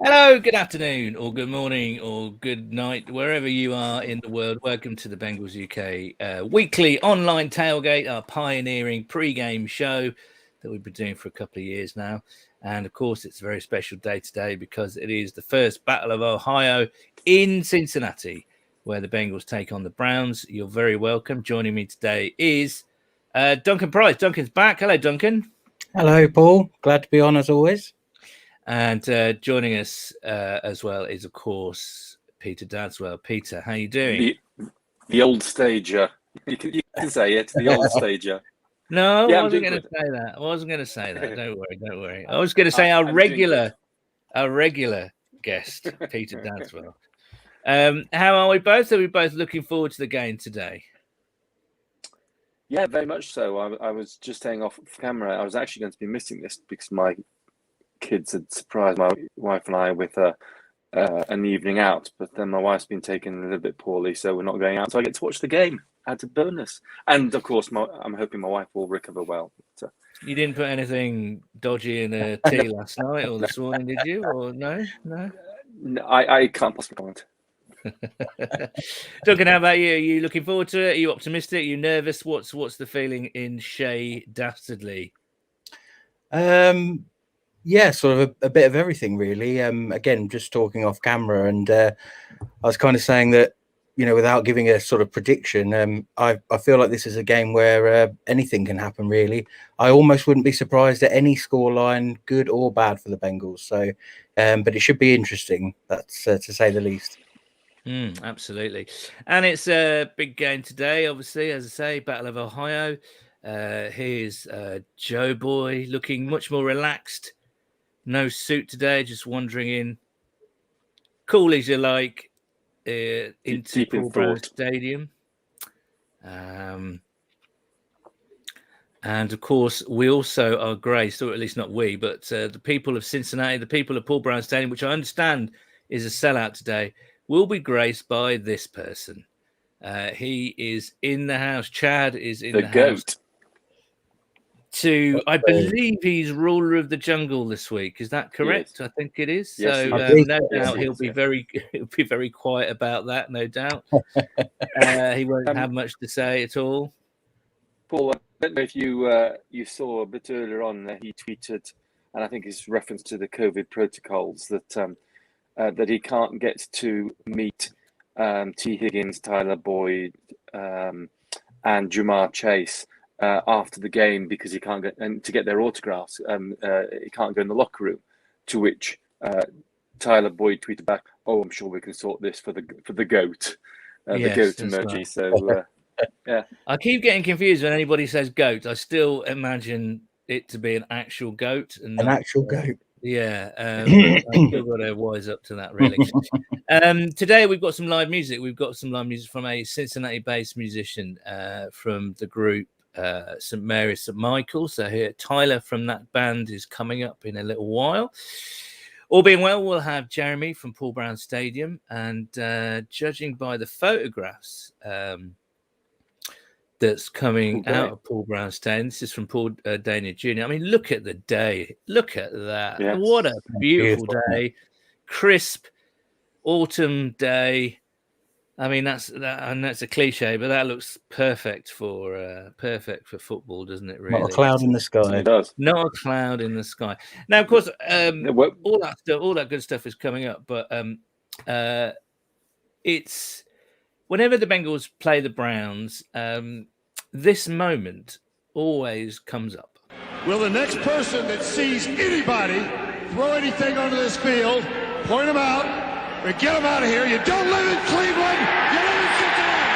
Hello, good afternoon, or good morning, or good night, wherever you are in the world. Welcome to the Bengals UK weekly online tailgate, our pioneering pre-game show that we've been doing for a couple of years now. And of course, it's a very special day today because it is the first Battle of Ohio in Cincinnati, where the Bengals take on the Browns. You're very welcome. Joining me today is Duncan Price. Duncan's back. Hello, Duncan. Hello, Paul. Glad to be on as always. And joining us as well is, of course, Peter Dadswell. Peter, how you doing? The old stager. You can say it, the old stager. No, Yeah, I wasn't going to say that. I wasn't going to say that. Don't worry. I was going to say our regular guest, Peter Dadswell. How are we both? Are we both looking forward to the game today? Yeah, very much so. I was just saying off camera, I was actually going to be missing this because my kids had surprised my wife and I with an evening out, but then my wife's been taken a little bit poorly, so we're not going out. So I get to watch the game. Add a bonus, and of course, I'm hoping my wife will recover well. So. You didn't put anything dodgy in a tea last night or this morning, did you? Or no? No, I can't possibly comment. Duncan, how about you? Are you looking forward to it? Are you optimistic? Are you nervous? What's the feeling in Shea Dastardly? Yeah, sort of a bit of everything, really. Again, just talking off camera, and I was kind of saying that, without giving a sort of prediction, I feel like this is a game where anything can happen, really. I almost wouldn't be surprised at any scoreline, good or bad, for the Bengals. So, but it should be interesting, that's to say the least. Absolutely. And it's a big game today, obviously, as I say, Battle of Ohio. Here's Joe Boy looking much more relaxed. No suit today, just wandering in, cool as you like, into Paul Brown Stadium. And of course, we also are graced, or at least not we, but the people of Cincinnati, the people of Paul Brown Stadium, which I understand is a sellout today, will be graced by this person. He is in the house. Chad is in the house. I believe he's ruler of the jungle this week. Is that correct? I think it is. Yes, so no doubt he'll be very quiet about that. No doubt. He won't have much to say at all. Paul, I don't know if you saw a bit earlier on that he tweeted, and I think it's reference to the COVID protocols that he can't get to meet T. Higgins, Tyler Boyd, and Jamar Chase after the game because he can't get and to get their autographs. He can't go in the locker room. To which Tyler Boyd tweeted back, "Oh, I'm sure we can sort this for the goat, the goat emoji." Right. So yeah, I keep getting confused when anybody says goat. I still imagine it to be an actual goat and an actual goat. Yeah, I've still got to wise up to that, really. Today we've got some live music. We've got some live music from a Cincinnati-based musician from the group St. Mary's St. Michael. So here, Tyler from that band is coming up in a little while. All being well, we'll have Jeremy from Paul Brown Stadium, and judging by the photographs that's coming out of Paul Brown Stadium. This is from Paul Dana Jr. I mean, look at the day. Look at that. Yes. What a beautiful day. Crisp autumn day. I mean, that's a cliche, but that looks perfect for football, doesn't it? Really, not a cloud in the sky. It does. Not a cloud in the sky. Now, of course, all that good stuff is coming up, but it's whenever the Bengals play the Browns, this moment always comes up. Will the next person that sees anybody throw anything onto this field, point them out, and get them out of here? You don't live in Cleveland, you live in Cincinnati.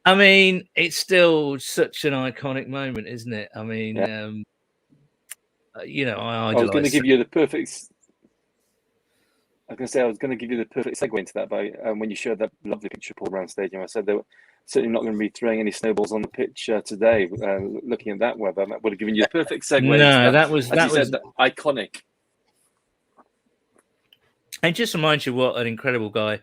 I mean, it's still such an iconic moment, isn't it? I mean, I was going to give you the perfect. I was going to give you the perfect segue into that by when you showed that lovely picture of Paul Brown Stadium. I said they were certainly not going to be throwing any snowballs on the pitch today. Looking at that weather, that would have given you the perfect segue. No, that was iconic. And just reminds you what an incredible guy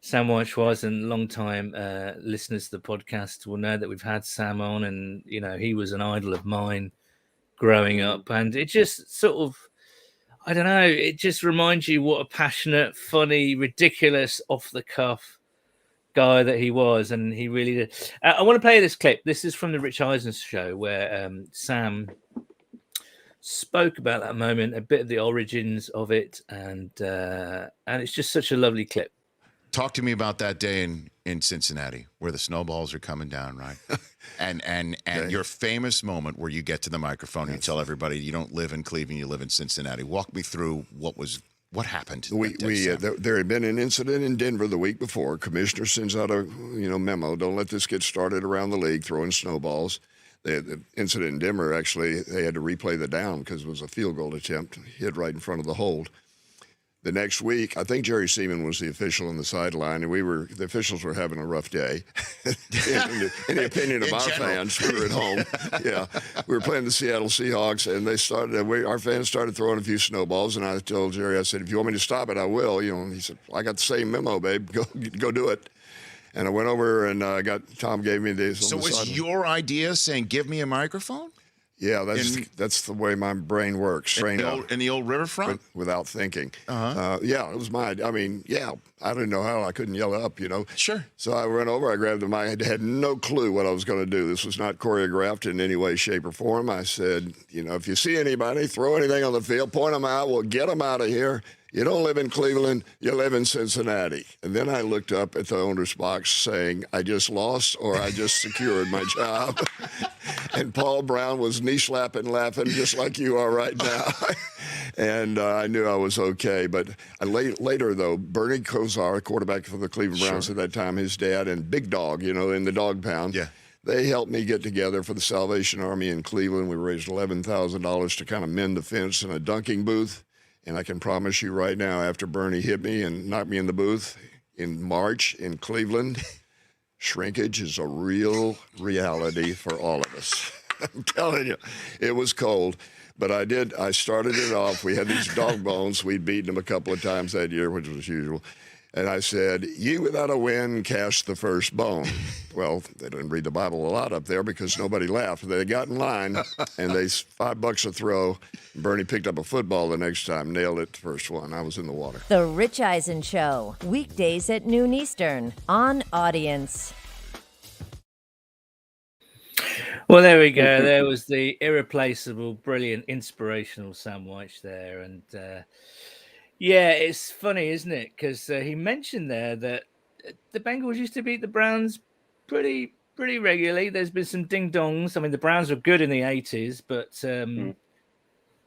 Sam White was, and long-time listeners to the podcast will know that we've had Sam on, and he was an idol of mine growing up, and it just sort of, I don't know, it just reminds you what a passionate, funny, ridiculous, off the cuff guy that he was, and he really did. I want to play this clip. This is from the Rich Eisen show where Sam spoke about that moment, a bit of the origins of it, and it's just such a lovely clip. Talk to me about that day in Cincinnati where the snowballs are coming down, right? and your famous moment where you get to the microphone and you tell everybody you don't live in Cleveland, you live in Cincinnati. Walk me through what happened. There had been an incident in Denver the week before. Commissioner sends out a memo. Don't let this get started around the league, throwing snowballs. The incident in Denver, actually, they had to replay the down because it was a field goal attempt, hit right in front of the hold. The next week, I think Jerry Seaman was the official on the sideline, and the officials were having a rough day. in the opinion of our fans, we were at home. Yeah, we were playing the Seattle Seahawks, and our fans started throwing a few snowballs, and I told Jerry, I said, if you want me to stop it, I will. And he said, I got the same memo, babe. Go do it. And I went over and Tom gave me this. So was your idea saying, give me a microphone? Yeah, that's the way my brain works. In the old riverfront? Without thinking. Uh-huh. Yeah, it was mine. I mean, yeah, I didn't know how I couldn't yell up, Sure. So I went over, I grabbed the mic. I had no clue what I was going to do. This was not choreographed in any way, shape, or form. I said, if you see anybody, throw anything on the field, point them out, we'll get them out of here. You don't live in Cleveland, you live in Cincinnati. And then I looked up at the owner's box saying, I just lost or I just secured my job. And Paul Brown was knee-slapping, laughing just like you are right now. And I knew I was okay. But later, though, Bernie Kosar, quarterback for the Cleveland Browns at that time, his dad, and Big Dog, in the dog pound. Yeah. They helped me get together for the Salvation Army in Cleveland. We raised $11,000 to kind of mend the fence in a dunking booth. And I can promise you right now, after Bernie hit me and knocked me in the booth in March in Cleveland, shrinkage is a real reality for all of us. I'm telling you, it was cold. But I started it off. We had these dog bones. We'd beaten them a couple of times that year, which was usual. And I said, ye without a win cast the first bone. Well, they didn't read the Bible a lot up there because nobody laughed. They got in line, and they $5 a throw. Bernie picked up a football the next time, nailed it the first one. I was in the water. The Rich Eisen Show, weekdays at noon Eastern, on Audience. Well, there we go. There was the irreplaceable, brilliant, inspirational Sam White there. And yeah, it's funny, isn't it? Because he mentioned there that the Bengals used to beat the Browns pretty regularly. There's been some ding-dongs. I mean, the Browns were good in the 80s, but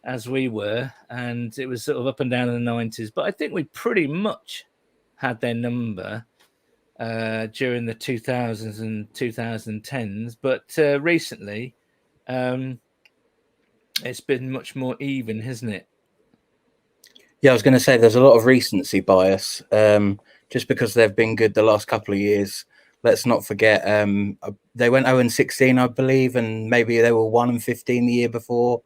as we were, and it was sort of up and down in the 90s. But I think we pretty much had their number during the 2000s and 2010s. But recently, it's been much more even, hasn't it? Yeah, I was going to say there's a lot of recency bias. Just because they've been good the last couple of years, let's not forget they went 0-16, I believe, and maybe they were 1-15 the year before.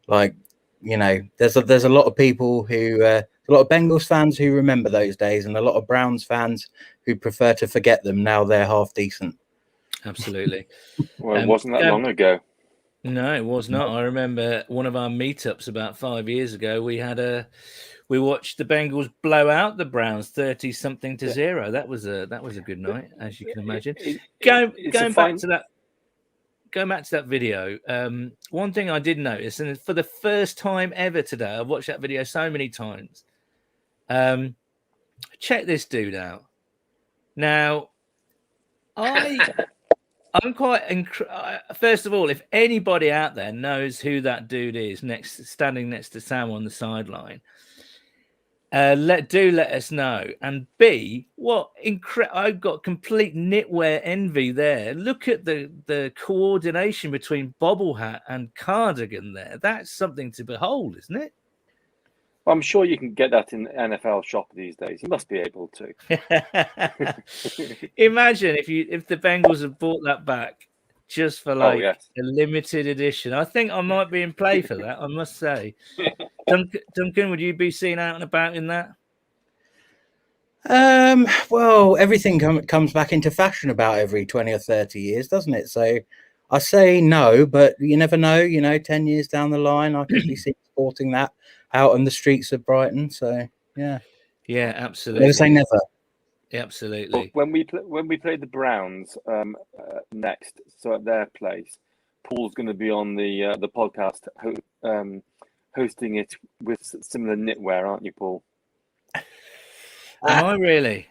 There's a lot of people who, a lot of Bengals fans who remember those days, and a lot of Browns fans who prefer to forget them now they're half decent. Absolutely. Well, it wasn't that long ago. No, it was not. I remember one of our meetups about 5 years ago. We watched the Bengals blow out the Browns 30-something to 0. That was a good night, as you can imagine. Going back to that video, one thing I did notice, and for the first time ever today, I've watched that video so many times. Check this dude out. Now, I'm quite. First of all, if anybody out there knows who that dude is, standing next to Sam on the sideline, let us know. And B, I've got complete knitwear envy there. Look at the coordination between bobble hat and cardigan there. That's something to behold, isn't it? I'm sure you can get that in the NFL shop these days. You must be able to. Imagine if the Bengals had brought that back just for a limited edition. I think I might be in play for that, I must say. Duncan, would you be seen out and about in that? Well, everything comes back into fashion about every 20 or 30 years, doesn't it? So I say no, but you never know. 10 years down the line, I could be supporting that out on the streets of Brighton. So yeah, absolutely. never say never. Absolutely. When we play the Browns next, so at their place, Paul's going to be on the podcast hosting it with similar knitwear, aren't you, Paul? Am I really?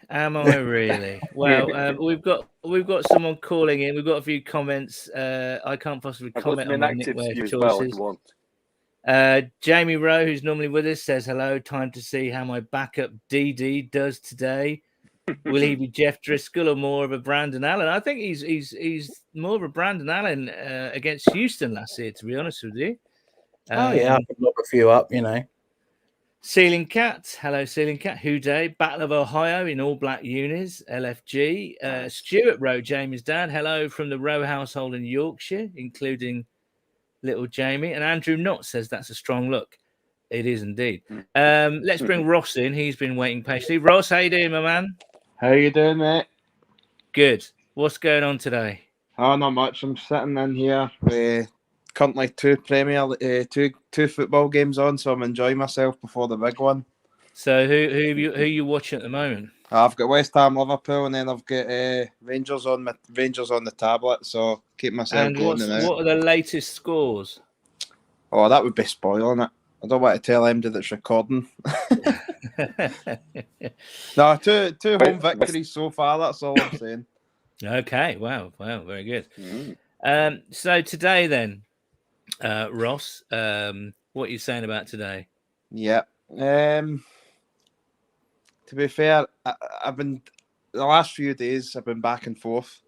Well, we've got someone calling in. We've got a few comments. I can't possibly comment on my knitwear choices. Well, if you want. Jamie Rowe, who's normally with us, says hello. Time to see how my backup DD does today. Will he be Jeff Driscoll or more of a Brandon Allen? I think he's more of a Brandon Allen against Houston last year, to be honest with you. I could look a few up, Ceiling Cat, hello Ceiling Cat. Houday, Battle of Ohio in all black unis, LFG. Stuart Rowe, Jamie's dad. Hello from the Rowe household in Yorkshire, including little Jamie. And Andrew Knott says that's a strong look. It is indeed. Let's bring Ross in. He's been waiting patiently. Ross, how you doing, my man? How you doing, mate? Good. What's going on today? Oh, not much. I'm sitting in here with currently two football games on, so I'm enjoying myself before the big one. So who you watching at the moment? I've got West Ham, Liverpool, and then I've got Rangers on the tablet. So keep myself and going. What are the latest scores? Oh, that would be spoiling it. I don't want to tell him that it's recording. No, two home victories so far. That's all I'm saying. Okay. Wow. Very good. So today then, Ross, what are you saying about today? Yeah. To be fair, I've been the last few days. I've been back and forth.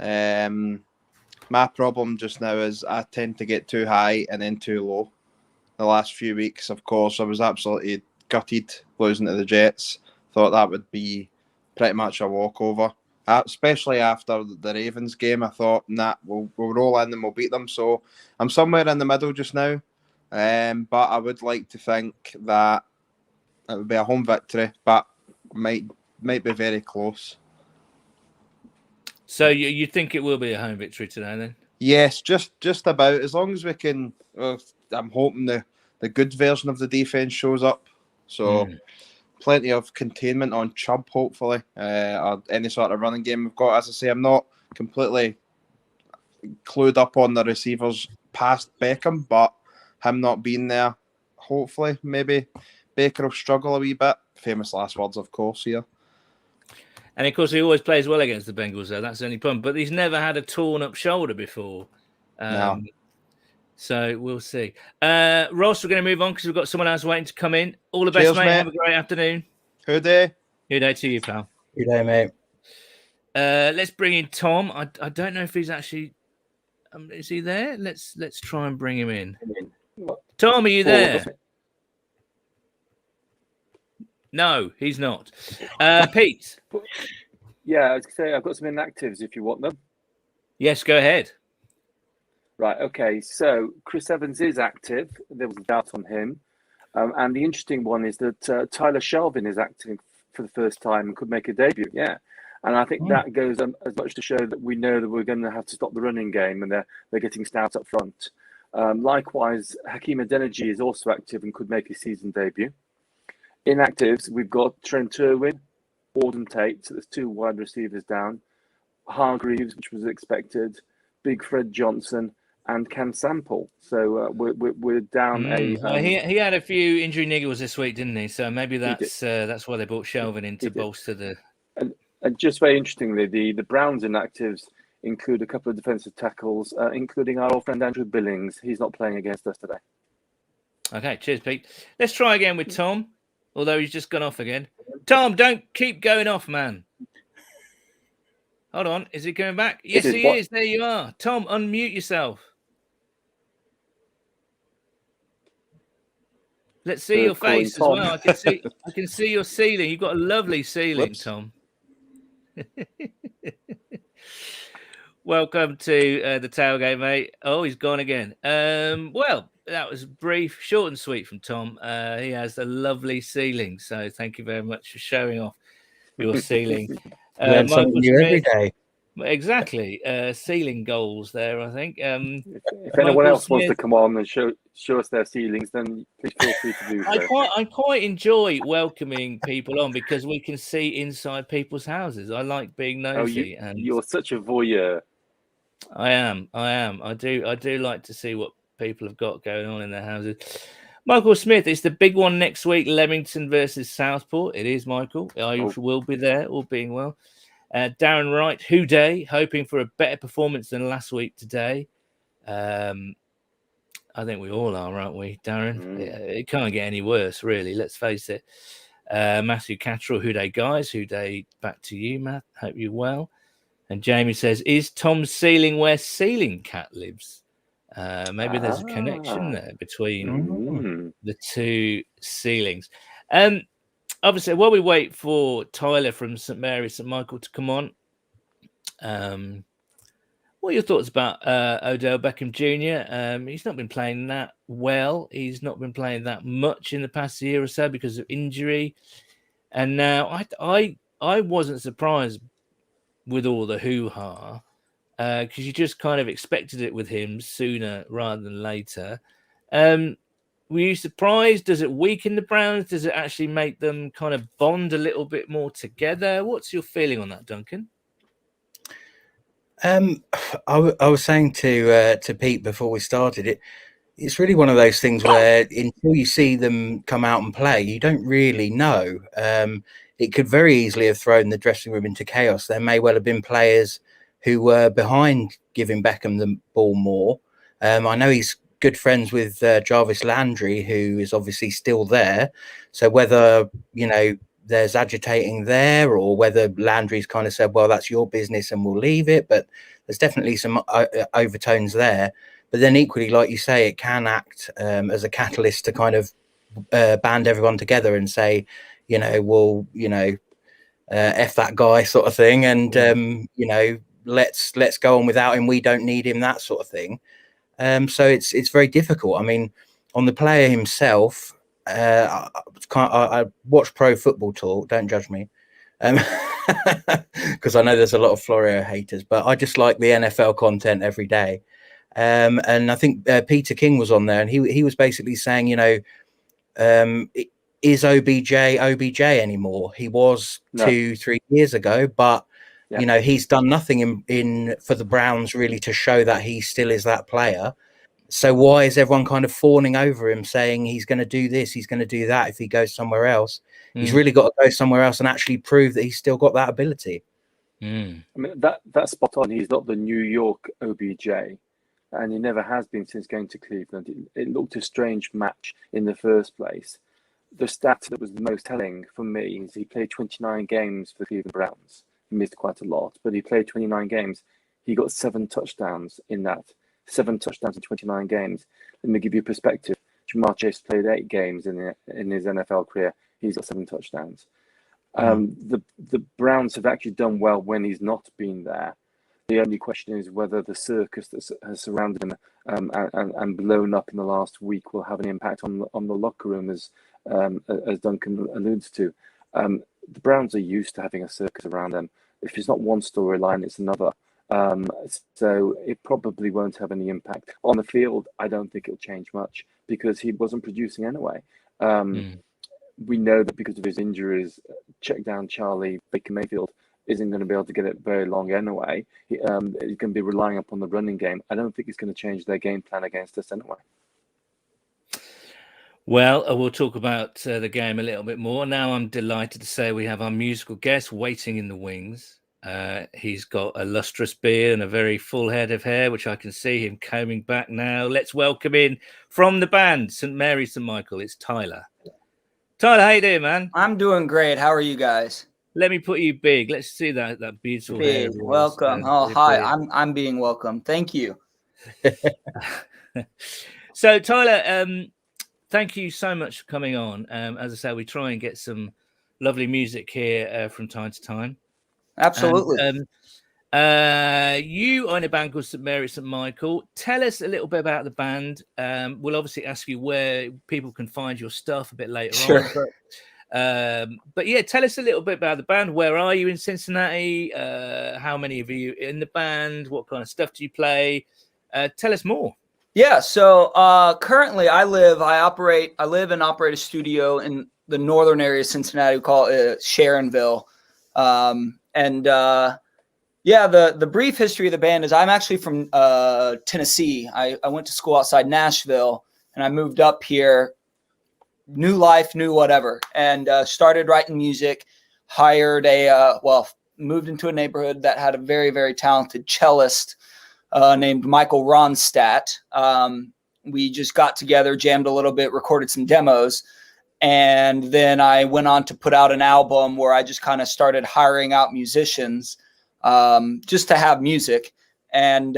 My problem just now is I tend to get too high and then too low. The last few weeks, of course, I was absolutely gutted losing to the Jets. Thought that would be pretty much a walkover, especially after the Ravens game. I thought, we'll roll in and we'll beat them. So I'm somewhere in the middle just now. But I would like to think that it would be a home victory, but might be very close. So you think it will be a home victory today then? Yes, just about. As long as we can, I'm hoping the good version of the defense shows up. So plenty of containment on Chubb, hopefully, or any sort of running game we've got. As I say, I'm not completely clued up on the receivers past Beckham, but him not being there, hopefully, maybe Baker will struggle a wee bit. Famous last words, of course, here. And of course, he always plays well against the Bengals, though. That's the only problem. But he's never had a torn-up shoulder before. No. So we'll see. Ross, we're going to move on because we've got someone else waiting to come in. All the best, mate. Have a great afternoon. Houday. Houday to you, pal. Houday, mate. Let's bring in Tom. I don't know if he's actually... is he there? Let's try and bring him in. Tom, are you there? No, he's not. Pete. Yeah, I was going to say, I've got some inactives if you want them. Yes, go ahead. Right, okay. So Chris Evans is active. There was a doubt on him. And the interesting one is that Tyler Shelvin is active for the first time and could make a debut. Yeah. And I think that goes as much to show that we know that we're going to have to stop the running game and they're getting stout up front. Likewise, Hakeem Adeniji is also active and could make his season debut. Inactives, we've got Trent Irwin, Auden Tate, so there's two wide receivers down, Hargreaves, which was expected, Big Fred Johnson, and Cam Sample. So we're down he had a few injury niggles this week, didn't he? So maybe that's why they brought Shelvin in to bolster the. And just very interestingly, the Browns inactives include a couple of defensive tackles, including our old friend Andrew Billings. He's not playing against us today. Okay, cheers, Pete. Let's try again with Tom. Although he's just gone off again. Tom, don't keep going off, man. Hold on. Is he coming back? Yes, he is. There you are. Tom, unmute yourself. Let's see your face as well. I can see your ceiling. You've got a lovely ceiling, Tom. Welcome to the tailgate, mate. Oh, he's gone again. Well, that was brief, short and sweet from Tom. He has a lovely ceiling, so thank you very much for showing off your ceiling. Learn something new every day. Exactly. Ceiling goals there, I think. If anyone Michael else wants to Smith, come on and show us their ceilings, then please feel free to do so. I quite enjoy welcoming people on because we can see inside people's houses. I like being Oh, nosy, and you're such a voyeur. I am. I do like to see what people have got going on in their houses. Michael Smith, it's the big one next week, Leamington versus Southport. It is, Michael. I will be there, all being well. Darren Wright, Who Day, hoping for a better performance than last week today. I think we all are, aren't we, Darren? It can't get any worse, really. Let's face it. Matthew Cattrall, Who Day, guys. Who Day, back to you, Matt. Hope you're well. And Jamie says, is Tom's ceiling where Ceiling Cat lives? Maybe there's a connection there between the two ceilings. Obviously, while we wait for Tyler from St. Mary, St. Michael to come on, what are your thoughts about Odell Beckham Jr.? He's not been playing that well. He's not been playing that much in the past year or so because of injury. And now I wasn't surprised with all the hoo-ha because you just kind of expected it with him sooner rather than later. Were you surprised? Does it weaken the Browns? Does it actually make them kind of bond a little bit more together? What's your feeling on that, Duncan? I was saying to Pete before we started, it's really one of those things where until you see them come out and play, you don't really know. It could very easily have thrown the dressing room into chaos. There may well have been players who were behind giving Beckham the ball more. I know he's good friends with Jarvis Landry, who is obviously still there. So whether, there's agitating there or whether Landry's kind of said, well, that's your business and we'll leave it. But there's definitely some overtones there. But then equally, like you say, it can act as a catalyst to kind of band everyone together and say, F that guy sort of thing. And, let's go on without him. We don't need him, that sort of thing. So it's very difficult. I mean, on the player himself, I watch Pro Football Talk. Don't judge me, because I know there's a lot of Florio haters. But I just like the NFL content every day. And I think Peter King was on there, and he was basically saying, is OBJ anymore? He was 2-3 years ago, but he's done nothing in for the Browns really to show that he still is that player. So why is everyone kind of fawning over him, saying he's going to do this, he's going to do that if he goes somewhere else? He's really got to go somewhere else and actually prove that he's still got that ability. I mean, that's spot on. He's not the New York OBJ, and he never has been since going to Cleveland. It looked a strange match in the first place. The stat that was the most telling for me is he played 29 games for the Cleveland Browns. He missed quite a lot, but he played 29 games. He got 7 touchdowns in that. 7 touchdowns in 29 games. Let me give you a perspective. Jamar Chase played 8 games in his NFL career. He's got 7 touchdowns. The Browns have actually done well when he's not been there. The only question is whether the circus that has surrounded him and blown up in the last week will have an impact on the locker room, as Duncan alludes to. The Browns are used to having a circus around them. If it's not one storyline, it's another. So it probably won't have any impact on the field. I don't think it'll change much because he wasn't producing anyway. We know that because of his injuries, check down Charlie Baker Mayfield isn't going to be able to get it very long anyway. He's going to be relying upon the running game. I don't think it's going to change their game plan against us anyway. Well, we'll talk about the game a little bit more. Now I'm delighted to say we have our musical guest waiting in the wings. He's got a lustrous beard and a very full head of hair, which I can see him combing back now. Let's welcome in from the band, St. Mary, St. Michael. It's Tyler. Tyler, how you doing, man? I'm doing great. How are you guys? Let me put you big. Let's see that beautiful hair. Welcome. Hi. I'm being welcome. Thank you. So, Tyler, thank you so much for coming on. As I say, we try and get some lovely music here from time to time. Absolutely. You own a band called St. Mary, St. Michael. Tell us a little bit about the band. We'll obviously ask you where people can find your stuff a bit later on. But yeah, tell us a little bit about the band. Where are you in Cincinnati? How many of you in the band? What kind of stuff do you play? Tell us more. Yeah, so currently I live and operate a studio in the northern area of Cincinnati. We call it Sharonville. Yeah, the brief history of the band is I'm actually from Tennessee. I went to school outside Nashville, and I moved up here, new life, new whatever, and started writing music, hired moved into a neighborhood that had a very, very talented cellist named Michael Ronstadt. We just got together, jammed a little bit, recorded some demos. And then I went on to put out an album where I just kind of started hiring out musicians just to have music, and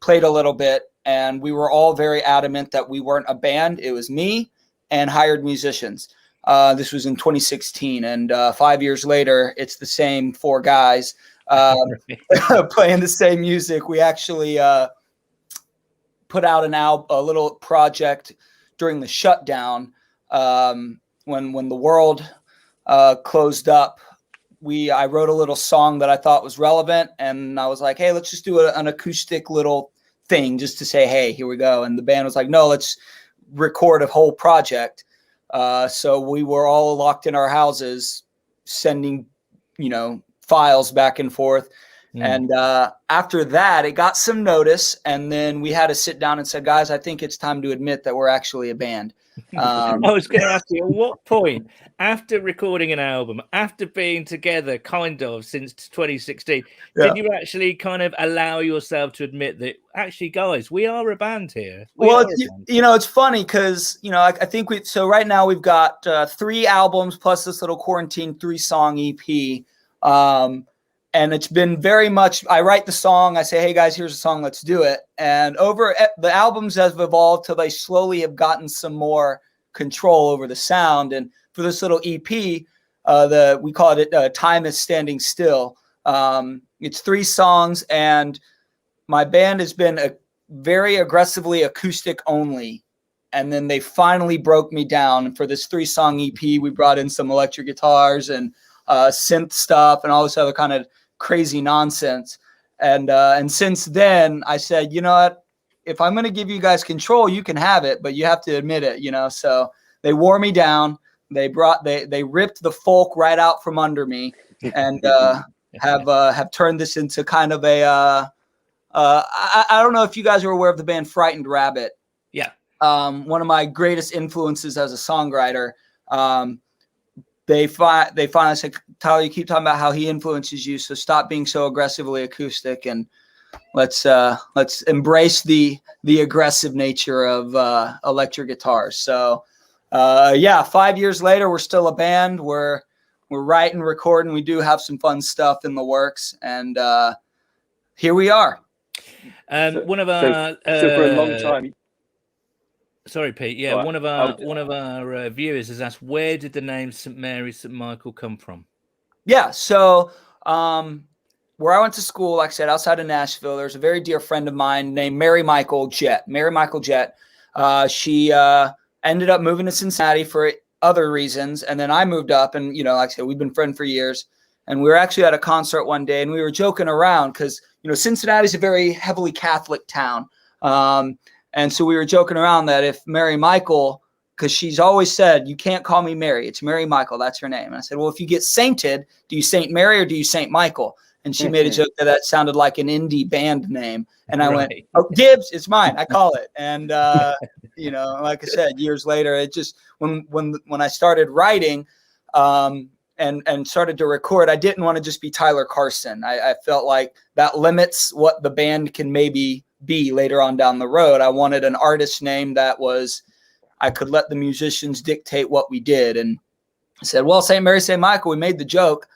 played a little bit. And we were all very adamant that we weren't a band. It was me and hired musicians. This was in 2016. And 5 years later, it's the same four guys playing the same music. We actually put out a little project during the shutdown when the world closed up. I wrote a little song that I thought was relevant, and I was like, hey, let's just do an acoustic little thing just to say, hey, here we go. And the band was like, no, let's record a whole project. So we were all locked in our houses sending, files back and forth. And after that, it got some notice. And then we had to sit down and said, guys, I think it's time to admit that we're actually a band. I was going to ask you, at what point, after recording an album, after being together kind of since 2016, did you actually kind of allow yourself to admit that, actually, guys, we are a band here? It's funny because, I think right now we've got 3 albums plus this little quarantine 3-song EP. And it's been very much, I write the song, I say, hey guys, here's a song, let's do it. And the albums have evolved till they slowly have gotten some more control over the sound. And for this little EP, we call it Time is Standing Still. It's 3 songs, and my band has been very aggressively acoustic only. And then they finally broke me down. For this 3-song EP, we brought in some electric guitars and synth stuff and all this other kind of crazy nonsense. And since then I said, you know what, if I'm going to give you guys control, you can have it, but you have to admit it, so they wore me down. They ripped the folk right out from under me, and have turned this into kind of a I don't know if you guys are aware of the band Frightened Rabbit. Yeah. One of my greatest influences as a songwriter. They finally said, Tyler, you keep talking about how he influences you, so stop being so aggressively acoustic, and let's embrace the aggressive nature of electric guitars. So 5 years later, we're still a band. We're writing, recording. We do have some fun stuff in the works, and here we are. One of our so for a long time. Sorry, Pete. Yeah, one of our viewers has asked, where did the name St. Mary, St. Michael come from? Yeah, so where I went to school, like I said, outside of Nashville, there's a very dear friend of mine named Mary Michael Jett. She ended up moving to Cincinnati for other reasons, and then I moved up, and like I said, we've been friends for years. And we were actually at a concert one day, and we were joking around because Cincinnati is a very heavily Catholic town. And so we were joking around that if Mary Michael, because she's always said, you can't call me Mary, it's Mary Michael, that's her name. And I said, well, if you get sainted, do you Saint Mary or do you Saint Michael? And she made a joke that sounded like an indie band name. And I went, oh, Gibbs, it's mine, I call it. And, like I said, years later, it just, when I started writing and started to record, I didn't want to just be Tyler Carson. I felt like that limits what the band can maybe be later on down the road. I wanted an artist name that I could let the musicians dictate what we did. And I said, well, St. Mary, St. Michael, we made the joke.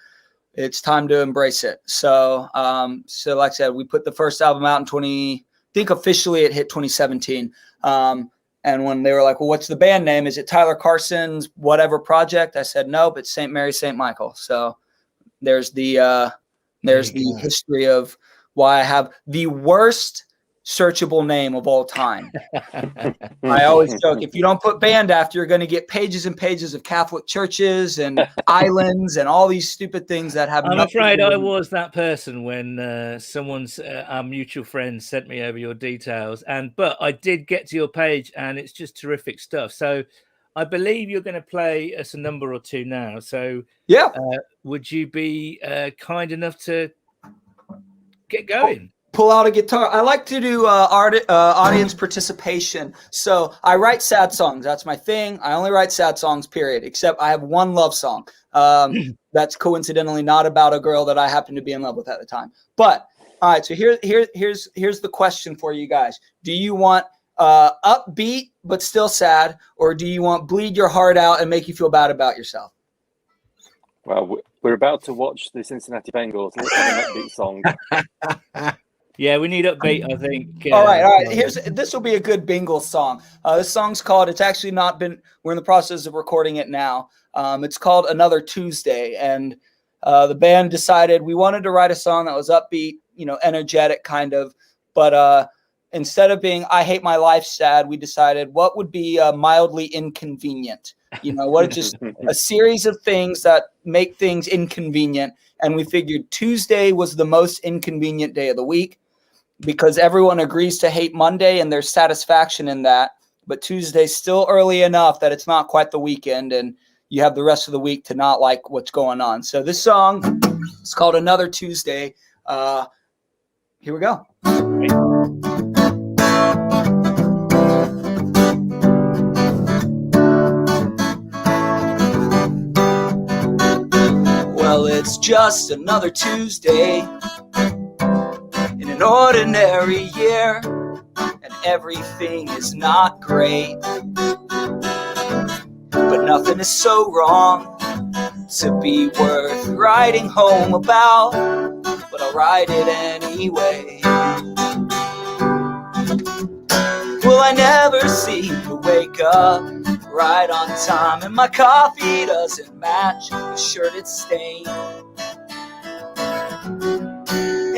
It's time to embrace it. So like I said, we put the first album out in I think officially it hit 2017. And when they were like, well, what's the band name? Is it Tyler Carson's whatever project? I said, nope, it's St. Mary, St. Michael. So there's the history of why I have the worst searchable name of all time. I always joke, if you don't put band after, you're going to get pages and pages of Catholic churches and islands and all these stupid things that have. I'm afraid I was that person when someone's our mutual friend sent me over your details, but I did get to your page, and it's just terrific stuff. So I believe you're going to play us a number or two now. So yeah, would you be kind enough to get going? Pull out a guitar. I like to do audience participation. So I write sad songs. That's my thing. I only write sad songs, period. Except I have one love song. That's coincidentally not about a girl that I happen to be in love with at the time. But all right. So here's the question for you guys. Do you want upbeat but still sad, or do you want bleed your heart out and make you feel bad about yourself? Well, we're about to watch the Cincinnati Bengals. Let's have an upbeat song. Yeah, we need upbeat, I think. All right. This will be a good Bengals song. This song's called, it's actually not been, we're in the process of recording it now. It's called Another Tuesday. And the band decided we wanted to write a song that was upbeat, energetic kind of. But instead of being I hate my life sad, we decided what would be mildly inconvenient. What just a series of things that make things inconvenient. And we figured Tuesday was the most inconvenient day of the week, because everyone agrees to hate Monday and there's satisfaction in that. But Tuesday's still early enough that it's not quite the weekend, and you have the rest of the week to not like what's going on. So this song is called Another Tuesday. Here we go. Well, it's just another Tuesday in an ordinary year, and everything is not great, but nothing is so wrong to be worth writing home about, but I'll write it anyway. Well, I never seem to wake up right on time, and my coffee doesn't match the shirt it's stained.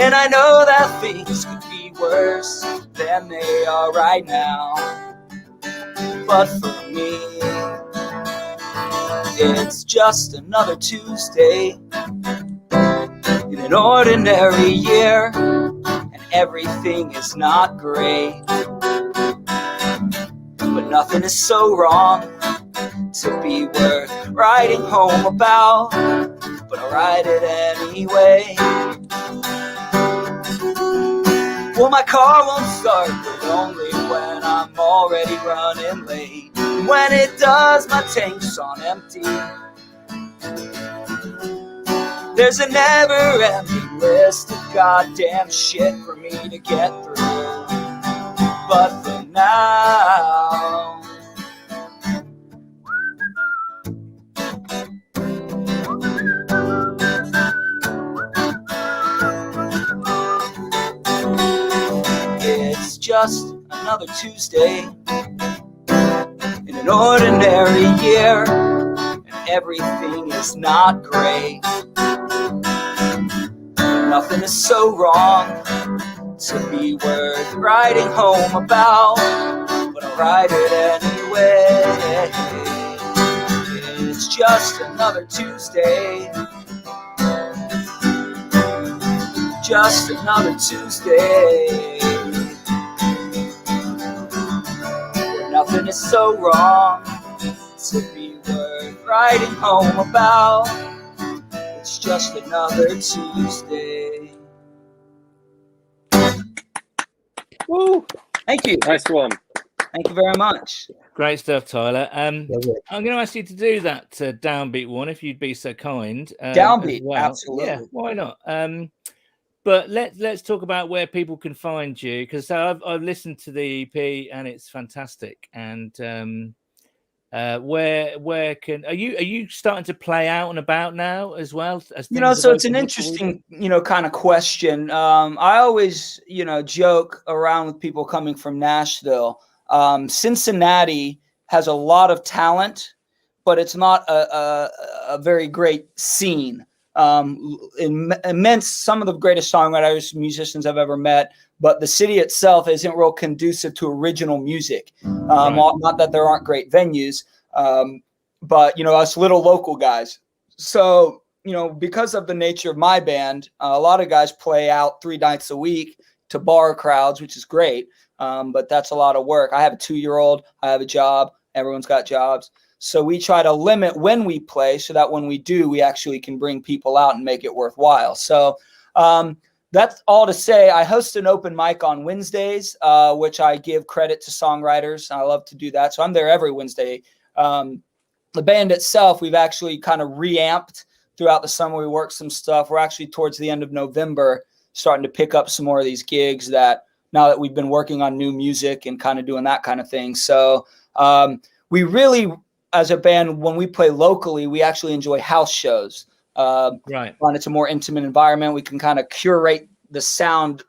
And I know that things could be worse than they are right now, but for me, it's just another Tuesday in an ordinary year, and everything is not great, but nothing is so wrong to be worth writing home about, but I'll write it anyway. Well, my car won't start, but only when I'm already running late. When it does, my tank's on empty. There's a never-ending list of goddamn shit for me to get through. But for now, it's just another Tuesday in an ordinary year, and everything is not great. Nothing is so wrong to be worth writing home about, but I'll write it anyway. It's just another Tuesday, just another Tuesday. Nothing is so wrong to be worth writing home about. It's just another Tuesday. Woo! Thank you. Nice one. Thank you very much. Great stuff, Tyler. I'm going to ask you to do that downbeat one, if you'd be so kind. Downbeat, well. absolutely. Yeah, why not? But let's talk about where people can find you, because I've listened to the EP and it's fantastic. And where can are you starting to play out and about now as well? As so it's an interesting kind of question. I always joke around with people coming from Nashville. Cincinnati has a lot of talent, but it's not a very great scene. Immense, some of the greatest songwriters, musicians I've ever met, but the city itself isn't real conducive to original music. Right. Not that there aren't great venues, but us little local guys. So because of the nature of my band, a lot of guys play out 3 nights a week to bar crowds, which is great. But that's a lot of work. I have a 2-year-old. I have a job. Everyone's got jobs. So we try to limit when we play so that when we do, we actually can bring people out and make it worthwhile. So that's all to say. I host an open mic on Wednesdays, which I give credit to songwriters. I love to do that. So I'm there every Wednesday. The band itself, we've actually kind of reamped throughout the summer. We worked some stuff. We're actually towards the end of November starting to pick up some more of these gigs that now that we've been working on new music and kind of doing that kind of thing. So we really, as a band, when we play locally, we actually enjoy house shows. Right. When it's a more intimate environment, we can kind of curate the sound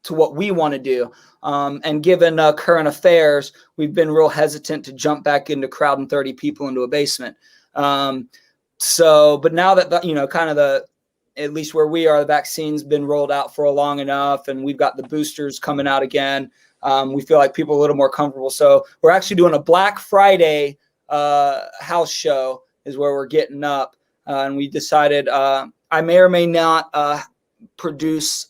to what we want to do. And given current affairs, we've been real hesitant to jump back into crowding 30 people into a basement. But now that, at least where we are, the vaccine's been rolled out for long enough, and we've got the boosters coming out again. We feel like people are a little more comfortable. So we're actually doing a Black Friday house show is where we're getting up. And we decided I may or may not produce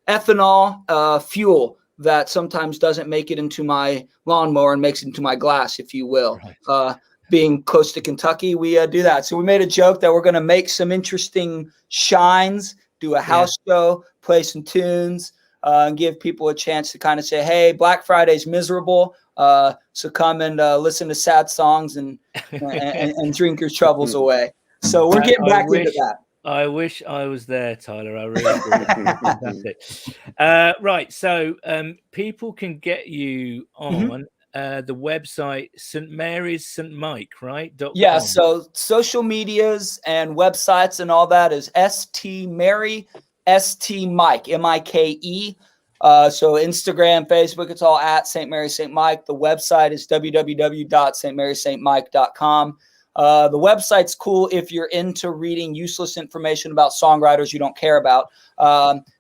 ethanol fuel that sometimes doesn't make it into my lawnmower and makes it into my glass, if you will. Right. Being close to Kentucky, we do that. So we made a joke that we're going to make some interesting shines, do a house show, play some tunes, and give people a chance to kind of say, hey, Black Friday's miserable. So come and listen to sad songs and drink your troubles away. So we're getting back into that. I wish I was there, Tyler. I really do. Right. So people can get you on the website St. Mary's St. Mike, right? Yeah. So social medias and websites and all that is St. Mary, St. Mike, Mike. So Instagram, Facebook, it's all at St. Mary St. Mike. The website is www.stmarystmike.com. The website's cool if you're into reading useless information about songwriters you don't care about,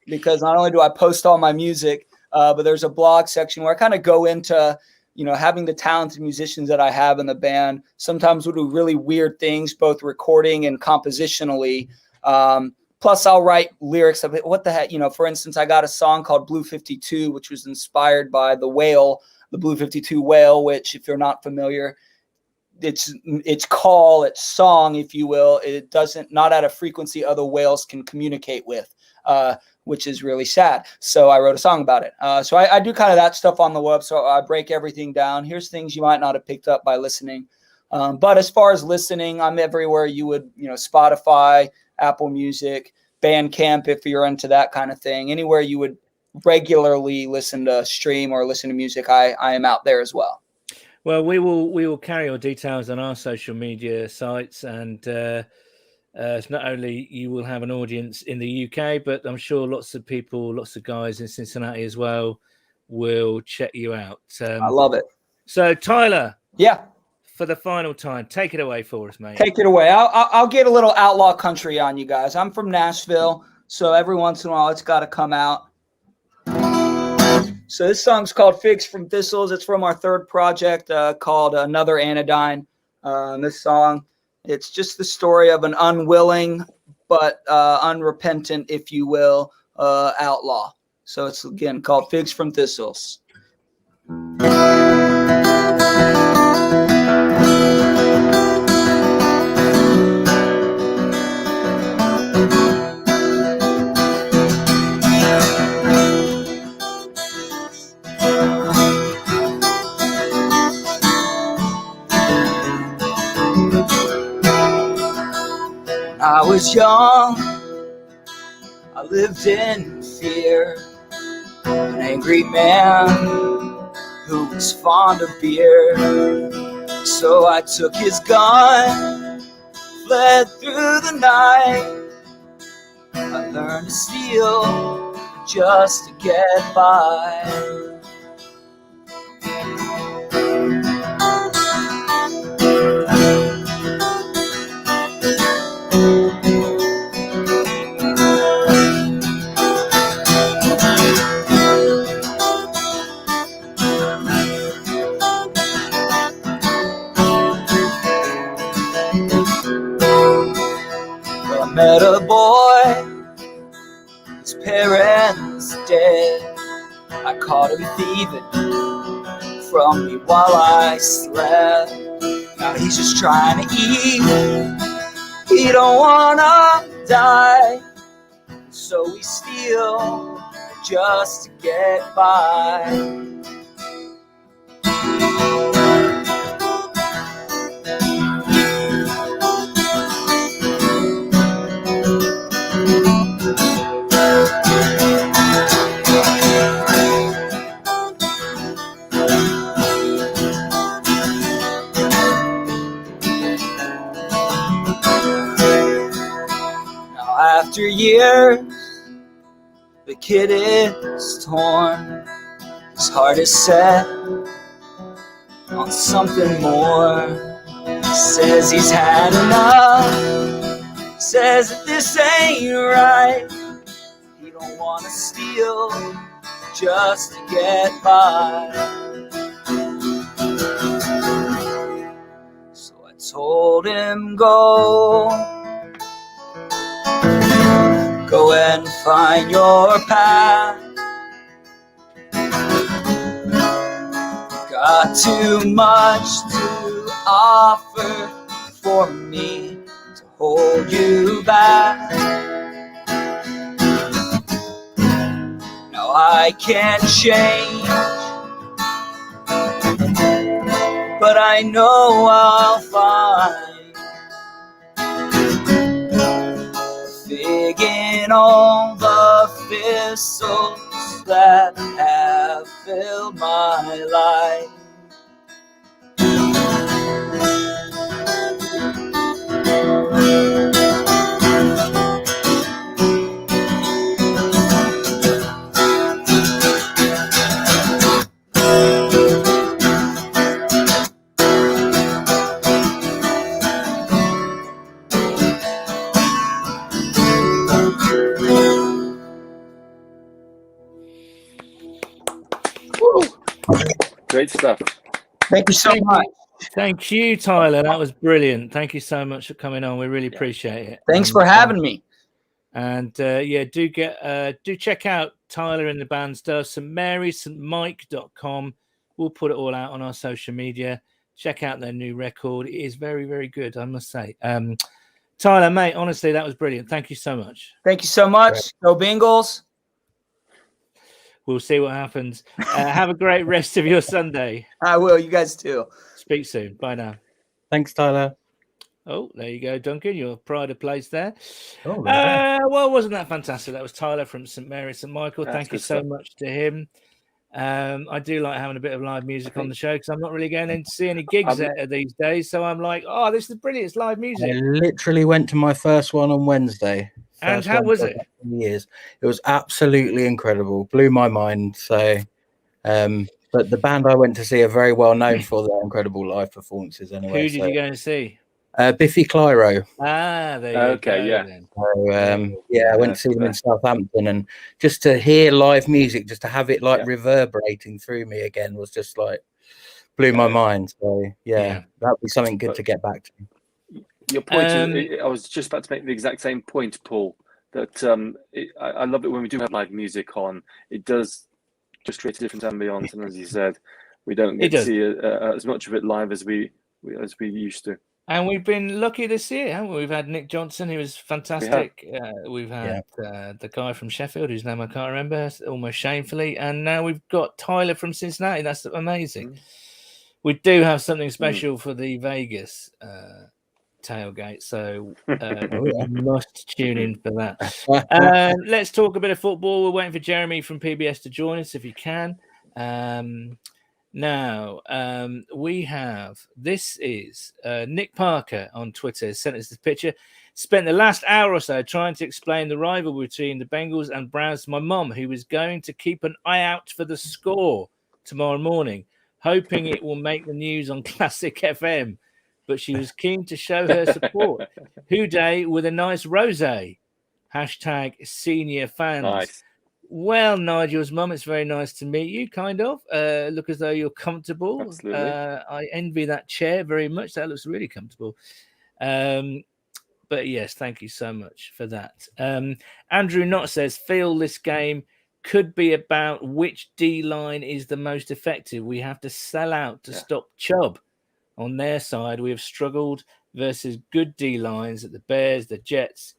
because not only do I post all my music, but there's a blog section where I kind of go into, having the talented musicians that I have in the band. Sometimes we'll do really weird things, both recording and compositionally. Plus, I'll write lyrics of it. What the heck? For instance, I got a song called Blue 52, which was inspired by the whale, the Blue 52 whale, which, if you're not familiar, its call, its song, if you will, it not at a frequency other whales can communicate with, which is really sad. So I wrote a song about it. So I do kind of that stuff on the web. So I break everything down. Here's things you might not have picked up by listening. But as far as listening, I'm everywhere you would, Spotify, Apple Music, Bandcamp, if you're into that kind of thing. Anywhere you would regularly listen to stream or listen to music, I am out there as well. Well, we will carry your details on our social media sites, and not only you will have an audience in the UK, but I'm sure lots of people, lots of guys in Cincinnati as well, will check you out. I love it. So, Tyler, yeah, for the final time, take it away for us, mate. Take it away. I'll get a little outlaw country on you guys. I'm from Nashville, so every once in a while it's got to come out. So this song's called Figs from Thistles. It's from our third project called Another Anodyne. This song, it's just the story of an unwilling but unrepentant, if you will, outlaw. So it's, again, called Figs from Thistles. I was young, I lived in fear, an angry man who was fond of beer. So I took his gun, fled through the night. I learned to steal just to get by. met a boy, his parents dead. I caught him thieving from me while I slept. Now he's just trying to eat, he don't wanna die. So we steal just to get by. Now after years, the kid is torn. His heart is set on something more. Says he's had enough. Says that this ain't right. He don't wanna steal just to get by. So I told him go and find your path. Got too much to offer for me to hold you back. Now I can't change, but I know I'll find fig in all the thistles that have filled my life. Great stuff. Thank you so much. Thank you, Tyler. That was brilliant. Thank you so much for coming on. We really appreciate it. Thanks for having me. And do check out Tyler and the band stuff. St. Mary's, stmike.com. We'll put it all out on our social media. Check out their new record. It is very, very good, I must say. Tyler, mate, honestly, that was brilliant. Thank you so much. Thank you so much. Go Bengals. We'll see what happens. Have a great rest of your Sunday. I will. You guys too. Speak soon. Bye now. Thanks, Tyler. Oh, there you go, Duncan. Your pride of place there. Oh, well, wasn't that fantastic? That was Tyler from St. Mary, St. Michael. That's Thank you good so stuff. much to him. I do like having a bit of live music on the show because I'm not really going in to see any gigs these days. So I'm like, oh, this is brilliant. It's live music. I literally went to my first one on Wednesday. And how was it? Years. It was absolutely incredible. Blew my mind. So, but the band I went to see are very well known for their incredible live performances. Anyway, Who did you go and see? Biffy Clyro. There you go. Yeah. Then. So, I went to see them in Southampton, and just to hear live music, just to have it like reverberating through me again was just like blew my mind. So that would be something good to get back to. Your point is, I was just about to make the exact same point, Paul, that I love it when we do have live music on. It does just create a different ambience, and as you said, we don't get to see as much of it live as we used to. And we've been lucky this year, haven't we? We've had Nick Johnson, who was fantastic. We've had the guy from Sheffield, whose name I can't remember, almost shamefully. And now we've got Tyler from Cincinnati. That's amazing. We do have something special for the Vegas tailgate, so you must tune in for that. Let's talk a bit of football. We're waiting for Jeremy from PBS to join us if you can. Now, we have, this is Nick Parker on Twitter sent us this picture. Spent the last hour or so trying to explain the rivalry between the Bengals and Browns to my mum, who was going to keep an eye out for the score tomorrow morning, hoping it will make the news on Classic FM. But she was keen to show her support. Houday with a nice rosé. # senior fans. Nice. Well, Nigel's mum, it's very nice to meet you, kind of. Look as though you're comfortable. Absolutely. I envy that chair very much. That looks really comfortable. But yes, thank you so much for that. Andrew Knott says, feel this game could be about which D-line is the most effective. We have to sell out to stop Chubb. On their side, we have struggled versus good D-lines at the Bears, the Jets.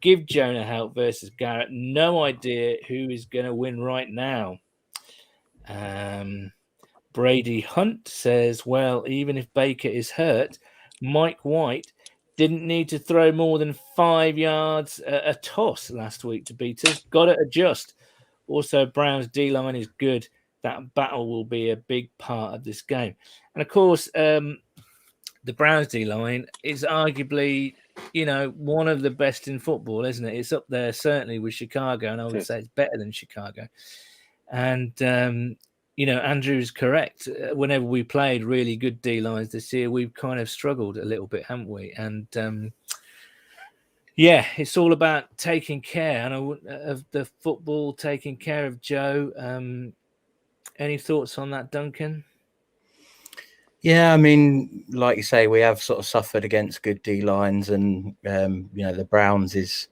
Give Jonah help versus Garrett. No idea who is going to win right now. Brady Hunt says, well, even if Baker is hurt, Mike White didn't need to throw more than 5 yards a toss last week to beat us. Got to adjust. Also, Browns D-line is good. That battle will be a big part of this game. And, of course, the Browns D-line is arguably, one of the best in football, isn't it? It's up there, certainly, with Chicago, and I would say it's better than Chicago. And, Andrew's correct. Whenever we played really good D-lines this year, we've kind of struggled a little bit, haven't we? And, it's all about taking care of the football, taking care of Joe. Any thoughts on that, Duncan? Yeah, I mean, like you say, we have sort of suffered against good D-lines, and, the Browns is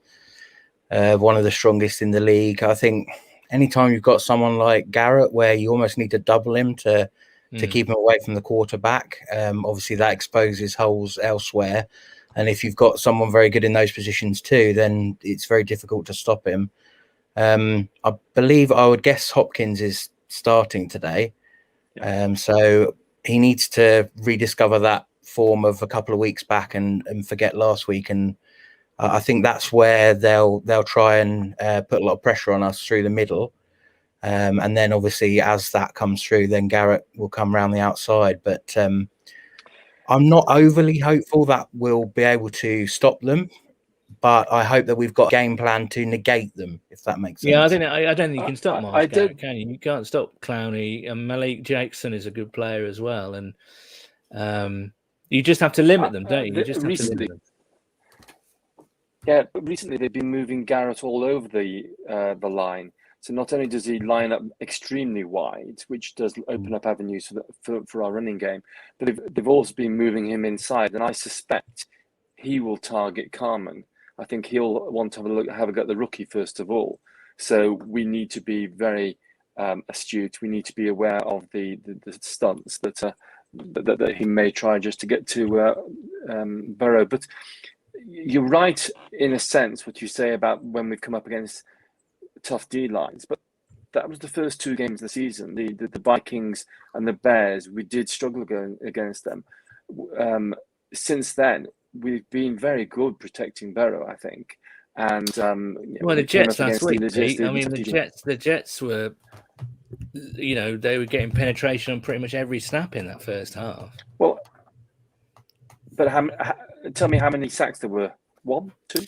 one of the strongest in the league. I think anytime you've got someone like Garrett where you almost need to double him to keep him away from the quarterback, obviously that exposes holes elsewhere. And if you've got someone very good in those positions too, then it's very difficult to stop him. I would guess Hopkins is starting today. So he needs to rediscover that form of a couple of weeks back and forget last week. And I think that's where they'll try and put a lot of pressure on us through the middle. And then obviously as that comes through, then Garrett will come around the outside. But I'm not overly hopeful that we'll be able to stop them. But I hope that we've got a game plan to negate them, if that makes sense. Yeah, I don't think you can stop Myles Garrett, can you? You can't stop Clowney. And Malik Jackson is a good player as well. And you just have to limit them, don't you? You just have to limit them. Yeah, but recently they've been moving Garrett all over the line. So not only does he line up extremely wide, which does open up avenues for our running game, but they've also been moving him inside. And I suspect he will target Carman. I think he'll want to have a go at the rookie first of all. So we need to be very astute. We need to be aware of the stunts that he may try just to get to Burrow. But you're right in a sense what you say about when we've come up against tough D lines, but that was the first 2 games of the season. The Vikings and the Bears, we did struggle going against them. Since then, we've been very good protecting Burrow, I think. And the Jets last week, Pete, the Jets were, they were getting penetration on pretty much every snap in that first half. Well, but tell me how many sacks there were. 1, 2?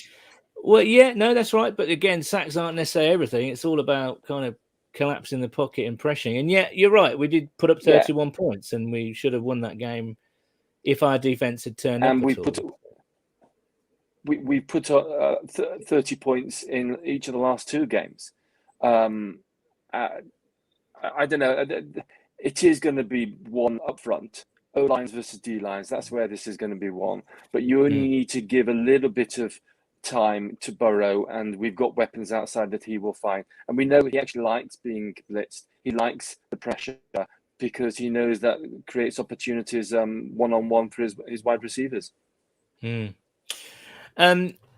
Well, yeah, no, that's right. But again, sacks aren't necessarily everything. It's all about kind of collapsing the pocket and pressuring. And yeah, you're right. We did put up 31 points, and we should have won that game if our defense had turned up. And we put 30 points in each of the last 2 games. I don't know. It is going to be one up front. O-lines versus D-lines. That's where this is going to be won. But you only need to give a little bit of time to Burrow, and we've got weapons outside that he will find. And we know he actually likes being blitzed. He likes the pressure because he knows that creates opportunities one-on-one for his wide receivers.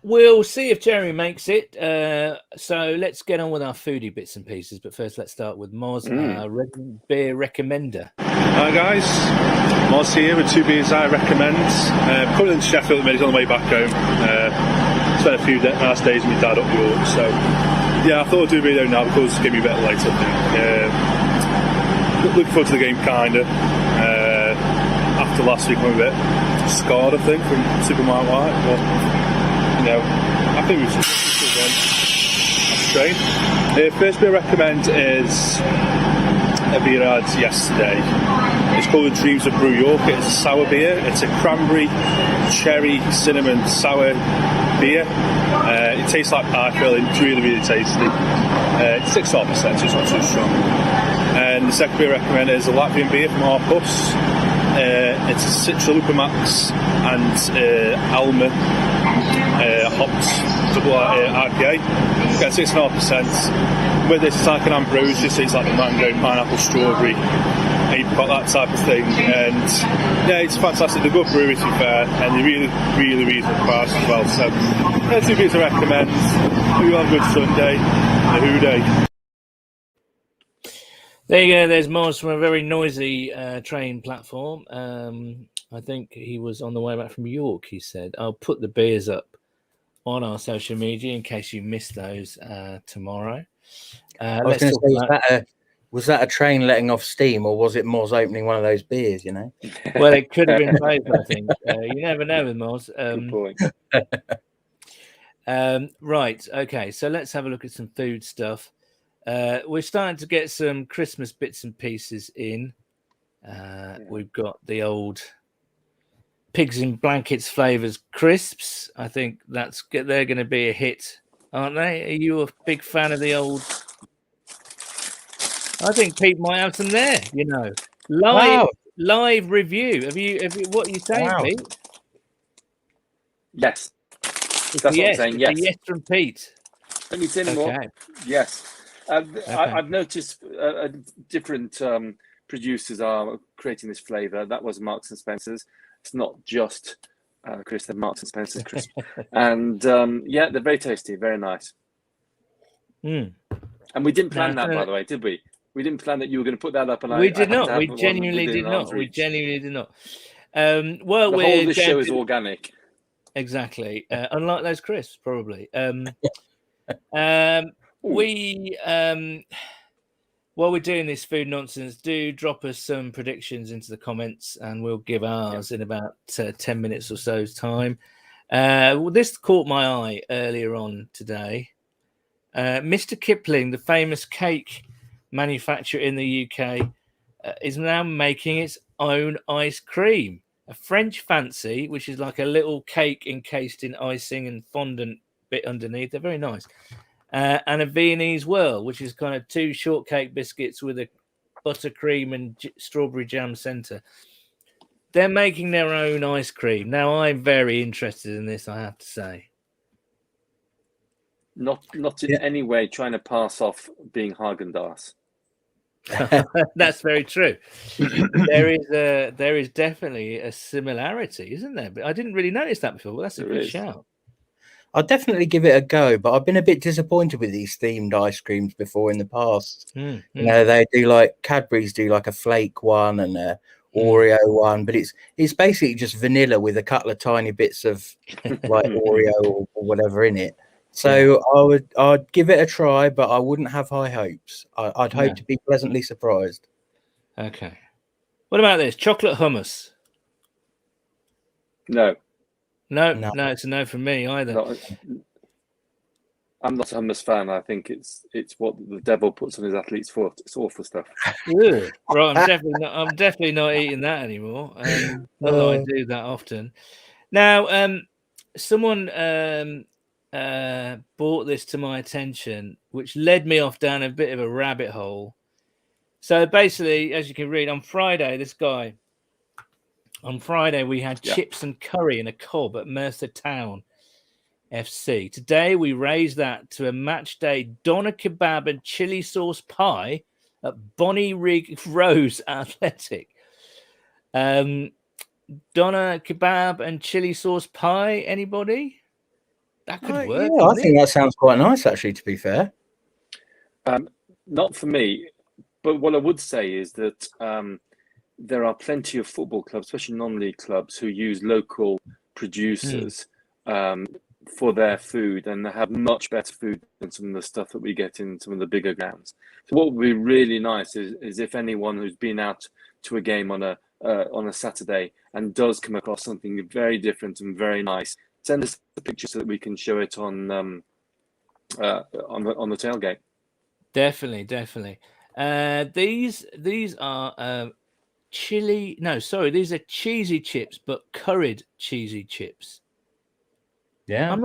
We'll see if Jeremy makes it. So let's get on with our foodie bits and pieces. But first, let's start with Moz, our beer recommender. Hi guys, Moz here with 2 beers I recommend. Coming into Sheffield at the minute, on the way back home. Spent a few nice days with my dad up York. So yeah, I thought I'd do a video now because it's going to be a bit late, I think. Looking forward to the game, kinda. After last week, I'm a bit scarred, I think, from Supermarket White. But I think we've still won. That's great. First beer I recommend is a beer I had yesterday. It's called the Dreams of Brew York. It's a sour beer. It's a cranberry, cherry, cinnamon sour beer. It tastes like pie filling. It's really, really tasty. It's 6.5%, so it's not too strong. And the second beer I recommend is a Latvian beer from Arpus. It's a Citra Max and Alma hops, double IPA. Get 6.5%. With this, it's like an ambrosia, so it's like the mango, pineapple, strawberry, apricot, that type of thing. And yeah, it's fantastic. They're good brewery, to be fair, and they're really, really reasonable price as well. So, yeah, 2 beers I recommend. Hope you have a good Sunday. A hoo day. There you go. There's Moz from a very noisy train platform. I think he was on the way back from York, he said. I'll put the beers up on our social media in case you missed those tomorrow. I was going to say, was that a train letting off steam, or was it Moz opening one of those beers, you know? Well, it could have been both, I think. You never know with Moz. Good point. Right. Okay. So let's have a look at some food stuff. We're starting to get some Christmas bits and pieces in. We've got the old Pigs in Blankets flavors crisps. I think they're going to be a hit, aren't they? Are you a big fan of the old? I think Pete might have some there. You know, live review. Have you? What are you saying, Pete? Yes, that's what I'm saying. Yes, yes from Pete. Let me say more. Yes. I've noticed different producers are creating this flavour. That was Marks and Spencer's. It's not just Chris, they're Marks and Spencer's crisp. And yeah, they're very tasty, very nice. Mm. And we didn't plan that, by the way, did we? We didn't plan that you were going to put that up. And we did not. We genuinely did not. We genuinely did not. Well, the whole of this show is organic. Exactly. Unlike those crisps, probably. While we're doing this food nonsense, do drop us some predictions into the comments and we'll give ours in about 10 minutes or so's time. This caught my eye earlier on today. Mr. Kipling, the famous cake manufacturer in the UK, is now making its own ice cream. A French fancy, which is like a little cake encased in icing and fondant bit underneath. They're very nice. And a Viennese whirl, which is kind of 2 shortcake biscuits with a buttercream and strawberry jam center. They're making their own ice cream. Now, I'm very interested in this, I have to say. Not in any way trying to pass off being Haagen-Dazs. That's very true. There is definitely a similarity, isn't there? But I didn't really notice that before. Well, that's a good shout. I'll definitely give it a go, but I've been a bit disappointed with these themed ice creams before in the past. You know, they do like Cadbury's do like a flake one and a Oreo one, but it's basically just vanilla with a couple of tiny bits of like Oreo or whatever in it. So I'd give it a try, but I wouldn't have high hopes. I'd hope to be pleasantly surprised. Okay. What about this? Chocolate hummus? No, it's a no from me either. I'm not a hummus fan. I think it's what the devil puts on his athlete's foot. It's awful stuff. Right, I'm definitely not eating that anymore. Not that I do that often. Now, someone brought this to my attention, which led me off down a bit of a rabbit hole. So basically, as you can read, on Friday we had chips and curry in a cob at Merthyr Town FC. Today we raised that to a match day doner kebab and chili sauce pie at Bonnie Rose Athletic. Doner kebab and chili sauce pie, anybody? That could work. Yeah, I think that sounds quite nice, actually, to be fair. Not for me, but what I would say is that there are plenty of football clubs, especially non-league clubs, who use local producers for their food, and they have much better food than some of the stuff that we get in some of the bigger grounds. So what would be really nice is if anyone who's been out to a game on a Saturday and does come across something very different and very nice, send us a picture so that we can show it on the tailgate. Definitely. These are these are cheesy chips, but curried cheesy chips. Yeah, I'm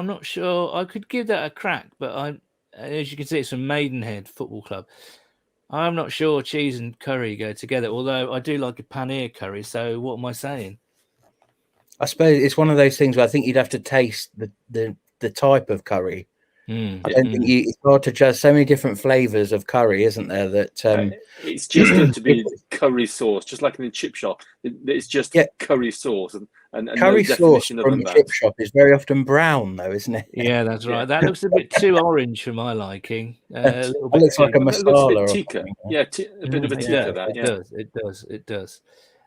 not sure. I could give that a crack, but as you can see, it's from Maidenhead Football Club. I'm not sure cheese and curry go together, although I do like a paneer curry. So what am I saying? I suppose it's one of those things where I think you'd have to taste the type of curry. I don't think it's hard to judge. So many different flavors of curry, isn't there? That it's just going to be curry sauce, just like in the chip shop. It's just curry sauce, and curry no sauce definition from other the than chip that. shop is very often brown, though, isn't it? Yeah, that's right. That looks a bit too orange for my liking. A little bit looks too. like a It looks a masala bit or tikka. something. Yeah, a bit of a tikka. It does.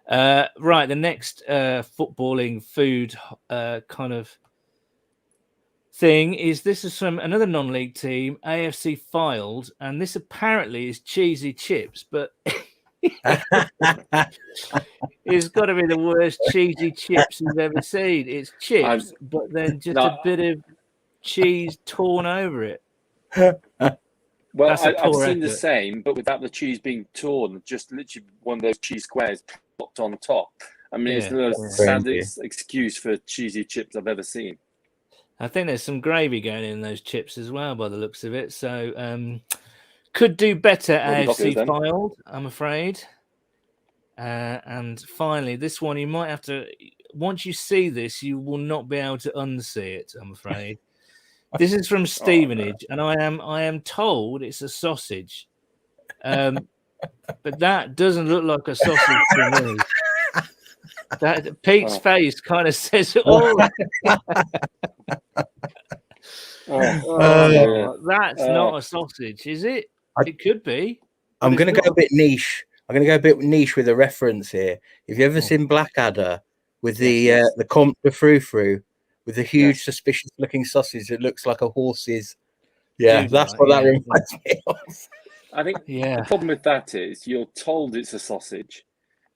Right, the next footballing food kind of thing is from another non-league team, AFC Filed, and this apparently is cheesy chips, but it's got to be the worst cheesy chips you've ever seen. It's chips, but then just a bit of cheese torn over it. Well, I've seen the same, but without the cheese being torn, just literally one of those cheese squares plopped on top. I mean, it's the most saddest excuse for cheesy chips I've ever seen. I think there's some gravy going in those chips as well, by the looks of it. So could do better, AFC Filed, I'm afraid. And finally, this one you might have to. Once you see this, you will not be able to unsee it, I'm afraid. This is from Stevenage, and I am told it's a sausage, but that doesn't look like a sausage to me. That Pete's face kind of says it all. That's not a sausage, is it? It could be. I'm going to go a bit niche. I'm going to go a bit niche with a reference here. Have you ever seen Blackadder with the Comte de Frou-Frou with the huge suspicious-looking sausage that looks like a horse's? Yeah, that's what that reminds me of. I think the problem with that is you're told it's a sausage,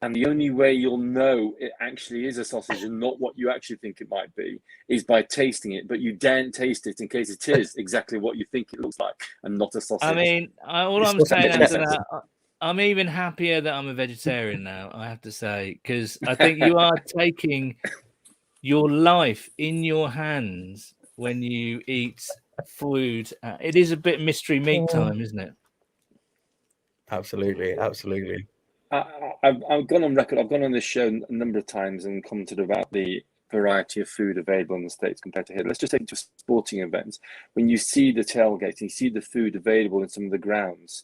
and the only way you'll know it actually is a sausage and not what you actually think it might be is by tasting it. But you daren't taste it in case it is exactly what you think it looks like and not a sausage. I mean, all I'm saying after that, I'm even happier that I'm a vegetarian now, I have to say, because I think you are taking your life in your hands when you eat food. It is a bit mystery meat time, isn't it? Absolutely. I've gone on record. I've gone on this show a number of times and commented about the variety of food available in the States compared to here. Let's just take it to sporting events. When you see the tailgate and you see the food available in some of the grounds,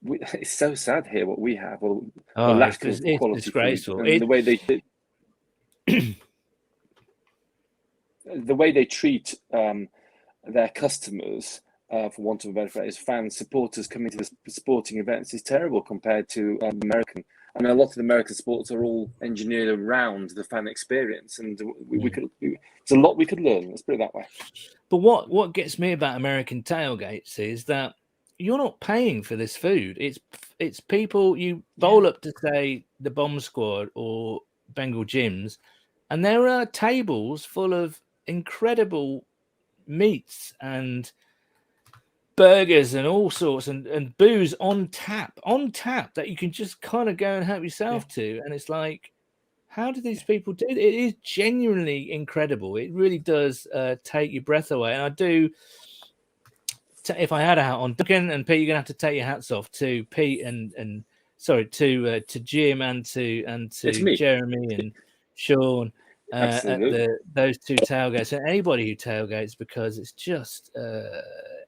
it's so sad here what we have, or lack of quality disgraceful. Food. And the way they the way they treat their customers, for want of a better phrase, fans, supporters coming to the sporting events is terrible compared to American. I mean, a lot of the American sports are all engineered around the fan experience, and there's a lot we could learn. Let's put it that way. But what gets me about American tailgates is that you're not paying for this food. It's people you bowl up to, say, the Bomb Squad or Bengal Gyms, and there are tables full of incredible meats and burgers and all sorts and booze on tap that you can just kind of go and help yourself to. And it's like, how do these people do it? It is genuinely incredible. It really does take your breath away. And I do. If I had a hat on, Duncan and Pete, you're gonna have to take your hats off to Pete and sorry to Jim and to Jeremy and Sean at those two tailgates, and anybody who tailgates, because it's just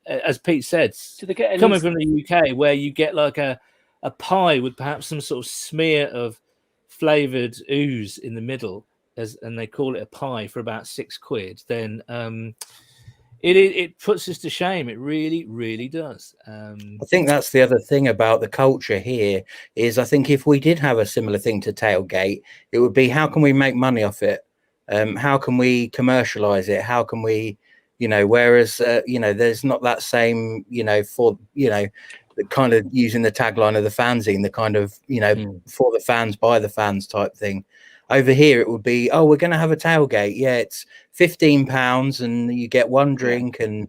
as Pete said, coming from the UK, where you get like a pie with perhaps some sort of smear of flavored ooze in the middle, and they call it a pie for about £6, then it puts us to shame. It really, really does. I think that's the other thing about the culture here is I think if we did have a similar thing to Tailgate, it would be, how can we make money off it? How can we commercialize it? How can we, whereas, there's not that same, for, the kind of using the tagline of the fanzine, the kind of, for the fans, by the fans type thing. Over here, it would be, we're going to have a tailgate. Yeah, it's £15 and you get one drink and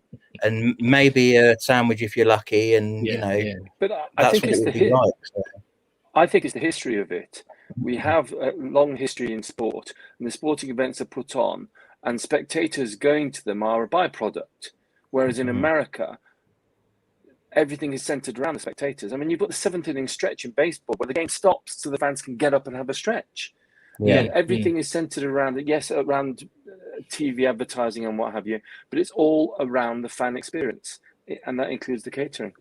maybe a sandwich if you're lucky. And, But that's what it would be like. So. I think it's the history of it. We have a long history in sport, and the sporting events are put on, and spectators going to them are a byproduct. Whereas in America, everything is centered around the spectators. I mean, you've got the 7th inning stretch in baseball where the game stops so the fans can get up and have a stretch. Yeah. Everything is centered around it. Yes, around TV advertising and what have you, but it's all around the fan experience, and that includes the catering.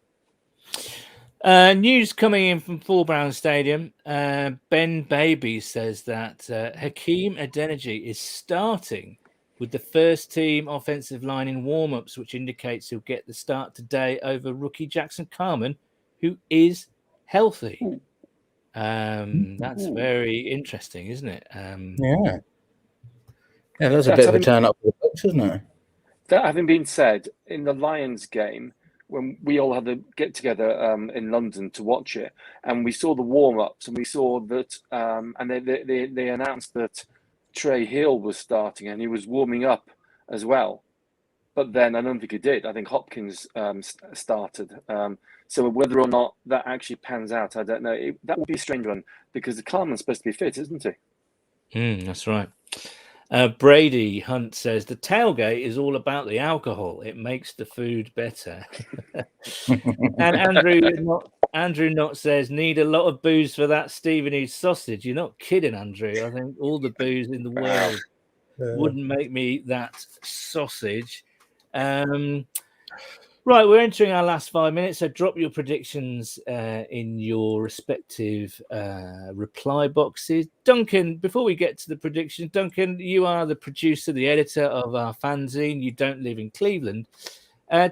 News coming in from Full Brown Stadium. Ben Baby says that Hakeem Adeniji is starting with the first team offensive line in warm-ups, which indicates he'll get the start today over rookie Jackson Carman, who is healthy. That's very interesting, isn't it? Yeah, that's a bit of a turn up for the books, isn't it? That having been said, in the Lions game, when we all had to get together in London to watch it, and we saw the warm-ups, and we saw that, and they announced that Trey Hill was starting, and he was warming up as well. But then I don't think he did. I think Hopkins started. So whether or not that actually pans out, I don't know. That would be a strange one because the Carman's supposed to be fit, isn't he? That's right. Brady Hunt says the tailgate is all about the alcohol. It makes the food better. And Andrew Knott says need a lot of booze for that Stevenage sausage. You're not kidding, Andrew. I think all the booze in the world wouldn't make me that sausage. Right, we're entering our last 5 minutes, so drop your predictions in your respective reply boxes. Duncan, before we get to the predictions, Duncan, you are the producer, the editor of our fanzine. You don't live in Cleveland.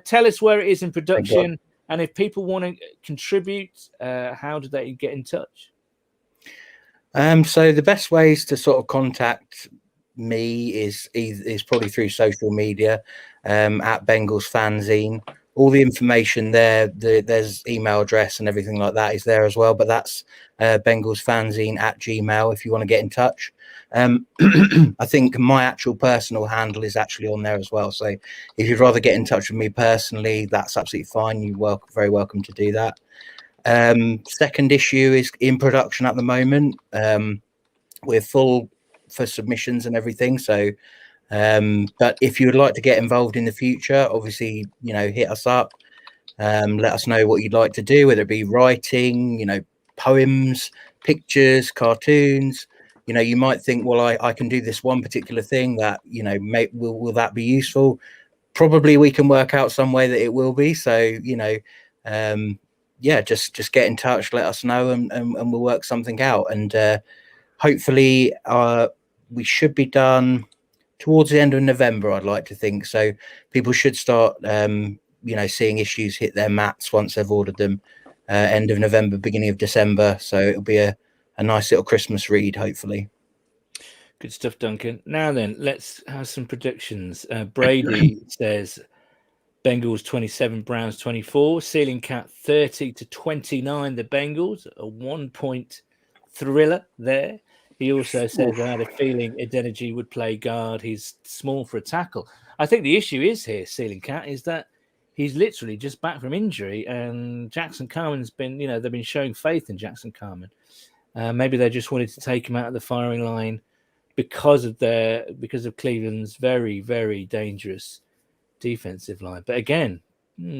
Tell us where it is in production, and if people want to contribute, how do they get in touch? So the best ways to sort of contact me is probably through social media at Bengals Fanzine. All the information there, there's email address and everything like that is there as well. But that's BengalsFanzine@gmail.com if you want to get in touch. I think my actual personal handle is actually on there as well. So if you'd rather get in touch with me personally, that's absolutely fine. You're very welcome to do that. Second issue is in production at the moment. We're full for submissions and everything. So but if you would like to get involved in the future, obviously, hit us up. Let us know what you'd like to do, whether it be writing, poems, pictures, cartoons. You might think, well, I can do this one particular thing that, will that be useful? Probably we can work out some way that it will be. So, just get in touch, let us know, and we'll work something out. And hopefully we should be done towards the end of November, I'd like to think. So people should start, seeing issues hit their mats once they've ordered them, end of November, beginning of December. So it'll be a nice little Christmas read, hopefully. Good stuff, Duncan. Now then, let's have some predictions. Brady says Bengals 27, Browns 24. Ceiling Cat 30-29. The Bengals, a 1-point thriller there. He also says, I had a feeling Adeniji would play guard. He's small for a tackle. I think the issue is here, Ceiling Cat, is that he's literally just back from injury, and Jackson Carman's been, they've been showing faith in Jackson Carman. Maybe they just wanted to take him out of the firing line because of Cleveland's very, very dangerous defensive line. But again,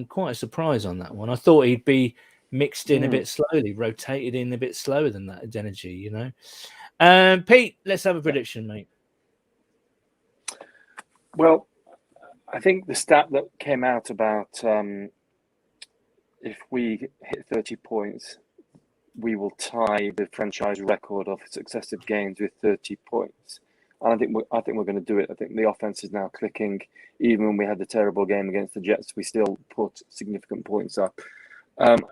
quite a surprise on that one. I thought he'd be mixed in a bit slowly, rotated in a bit slower than that Adeniji, Pete, let's have a prediction, mate. Well, I think the stat that came out about if we hit 30 points, we will tie the franchise record of successive games with 30 points. And I think we're going to do it. I think the offense is now clicking. Even when we had the terrible game against the Jets, we still put significant points up.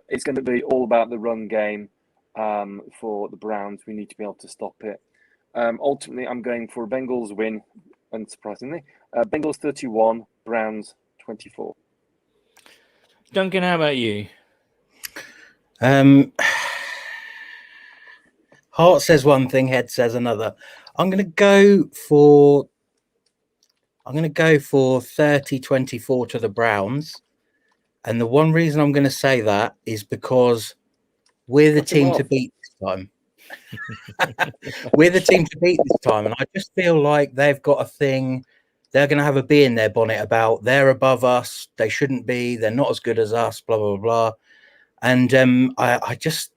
It's going to be all about the run game. For the Browns, we need to be able to stop it. Ultimately, I'm going for a Bengals win, unsurprisingly. Bengals 31, Browns 24. Duncan, how about you? Heart says one thing, head says another. I'm going to go for 30-24 to the Browns. And the one reason I'm going to say that is because we're the team to beat this time. We're the team to beat this time. And I just feel like they've got a thing they're going to have a bee in their bonnet about they're above us, they shouldn't be, they're not as good as us, blah blah blah. And I just,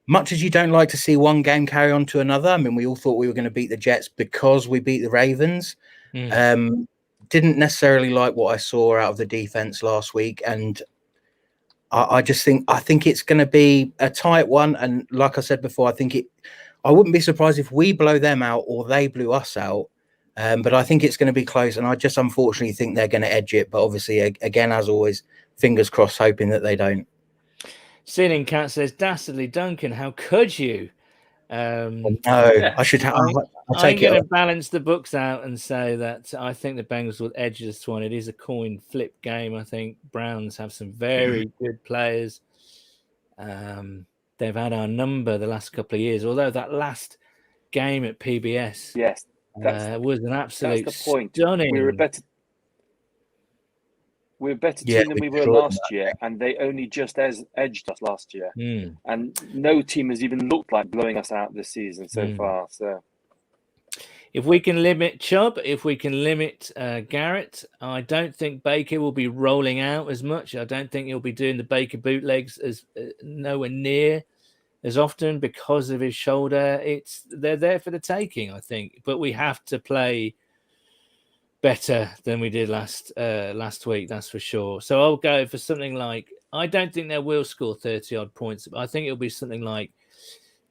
much as you don't like to see one game carry on to another, I mean, we all thought we were going to beat the Jets because we beat the Ravens. Didn't necessarily like what I saw out of the defense last week, and I think it's going to be a tight one. And like I said before, I wouldn't be surprised if we blow them out or they blew us out. But I think it's going to be close, and I just unfortunately think they're going to edge it. But obviously, again, as always, fingers crossed, hoping that they don't. Sinning Cat says, "Dastardly Duncan, how could you?" No, I should have. I'm going to balance the books out and say that I think the Bengals will edge this one. It is a coin flip game. I think Browns have some very good players. They've had our number the last couple of years, although that last game at PBS, yes, was an absolute that's the point. stunning. We were a better team than we were last year, and they only just edged us last year. And no team has even looked like blowing us out this season so far. So, if we can limit Chubb, if we can limit Garrett, I don't think Baker will be rolling out as much. I don't think he'll be doing the Baker bootlegs as nowhere near as often because of his shoulder. They're there for the taking, I think. But we have to play better than we did last week, that's for sure. So I'll go for something like, I don't think they will score 30 odd points, but I think it'll be something like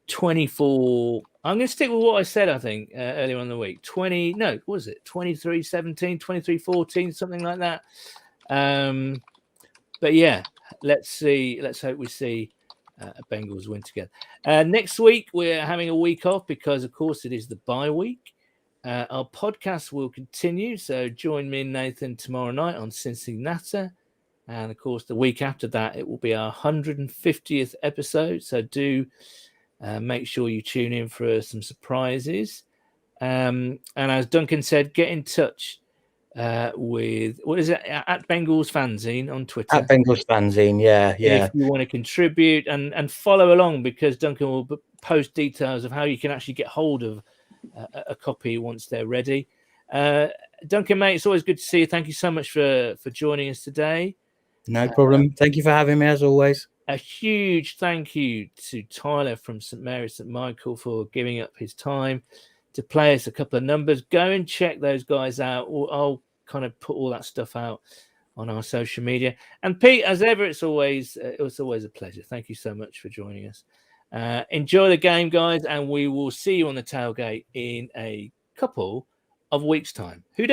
24. I'm going to stick with what I said, I think, earlier on in the week. 23-17, 23-14, something like that. But yeah, let's see. Let's hope we see Bengals win together. Next week, we're having a week off because, of course, it is the bye week. Our podcast will continue, so join me and Nathan tomorrow night on Cincinnati. And, of course, the week after that, it will be our 150th episode. So do make sure you tune in for some surprises. And as Duncan said, get in touch with, what is it, at Bengals Fanzine on Twitter. At Bengals Fanzine, yeah. If you want to contribute and follow along, because Duncan will post details of how you can actually get hold of a copy once they're ready. Duncan, mate, it's always good to see you. Thank you so much for joining us today. No problem. Thank you for having me, as always. A huge thank you to Tyler from St. Mary's St. Michael for giving up his time to play us a couple of numbers. Go and check those guys out. I'll kind of put all that stuff out on our social media. And Pete, as ever, it's always a pleasure. Thank you so much for joining us. Enjoy the game, guys, and we will see you on the tailgate in a couple of weeks' time. Who